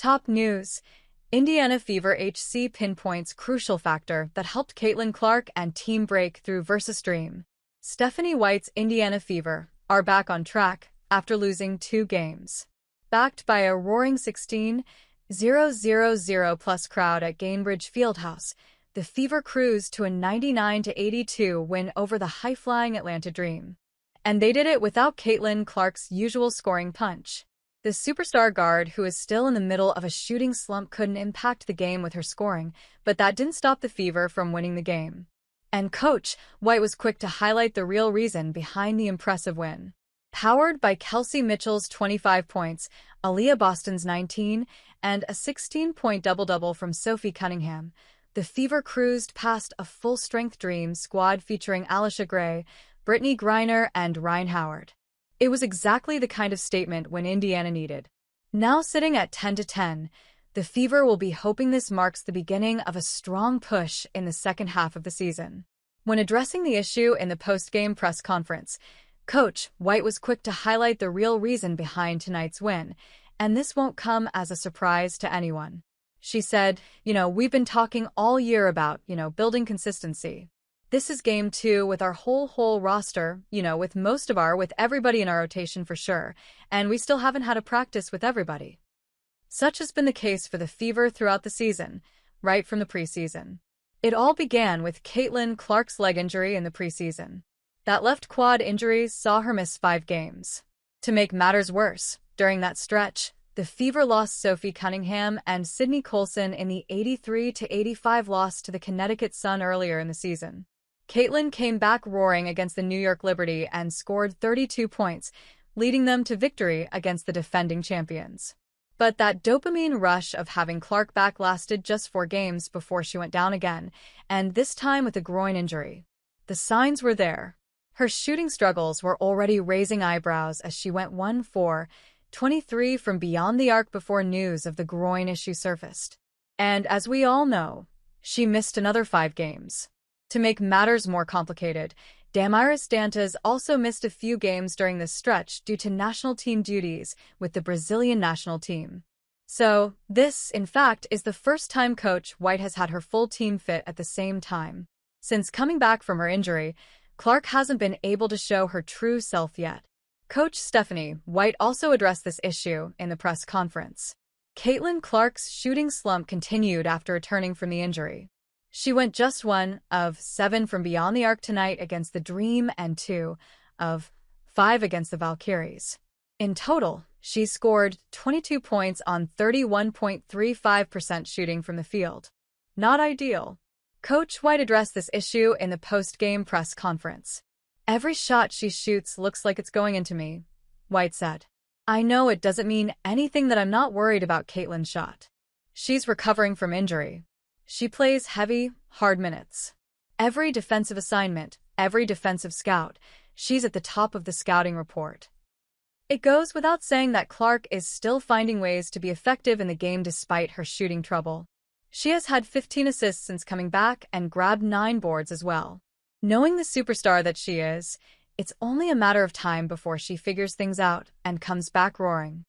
Top news. Indiana Fever HC Pinpoints crucial factor that helped Caitlin Clark and team break through versus Dream. Stephanie White's Indiana Fever are back on track after losing 2 games. Backed by a roaring 16,000 plus crowd at Gainbridge Fieldhouse, the Fever cruised to a 99-82 win over the high-flying Atlanta Dream. And they did it without Caitlin Clark's usual scoring punch. The superstar guard, who is still in the middle of a shooting slump, couldn't impact the game with her scoring, but that didn't stop the Fever from winning the game. And Coach White was quick to highlight the real reason behind the impressive win. Powered by Kelsey Mitchell's 25 points, Aliyah Boston's 19, and a 16-point double-double from Sophie Cunningham, the Fever cruised past a full-strength Dream squad featuring Alicia Gray, Brittany Griner, and Ryan Howard. It was exactly the kind of statement when Indiana needed. Now sitting at 10-10, the Fever will be hoping this marks the beginning of a strong push in the second half of the season. When addressing the issue in the post-game press conference, Coach White was quick to highlight the real reason behind tonight's win, and this won't come as a surprise to anyone. She said, we've been talking all year about, building consistency. This is game 2 with our whole roster, with everybody in our rotation for sure, and we still haven't had a practice with everybody. Such has been the case for the Fever throughout the season, right from the preseason. It all began with Caitlin Clark's leg injury in the preseason. That left quad injury saw her miss 5 games. To make matters worse, during that stretch, the Fever lost Sophie Cunningham and Sydney Colson in the 83-85 loss to the Connecticut Sun earlier in the season. Caitlin came back roaring against the New York Liberty and scored 32 points, leading them to victory against the defending champions. But that dopamine rush of having Clark back lasted just 4 games before she went down again, and this time with a groin injury. The signs were there. Her shooting struggles were already raising eyebrows as she went 1-for-23 from beyond the arc before news of the groin issue surfaced. And as we all know, she missed another 5 games. To make matters more complicated, Damaris Dantas also missed a few games during this stretch due to national team duties with the Brazilian national team. So, this, in fact, is the first time Coach White has had her full team fit at the same time. Since coming back from her injury, Clark hasn't been able to show her true self yet. Coach Stephanie White also addressed this issue in the press conference. Caitlin Clark's shooting slump continued after returning from the injury. She went just 1 of 7 from beyond the arc tonight against the Dream and 2 of 5 against the Valkyries. In total, she scored 22 points on 31.35% shooting from the field. Not ideal. Coach White addressed this issue in the post-game press conference. "Every shot she shoots looks like it's going into me," White said. "I know it doesn't mean anything that I'm not worried about Caitlin's shot. She's recovering from injury. She plays heavy, hard minutes. Every defensive assignment, every defensive scout, she's at the top of the scouting report." It goes without saying that Clark is still finding ways to be effective in the game despite her shooting trouble. She has had 15 assists since coming back and grabbed 9 boards as well. Knowing the superstar that she is, it's only a matter of time before she figures things out and comes back roaring.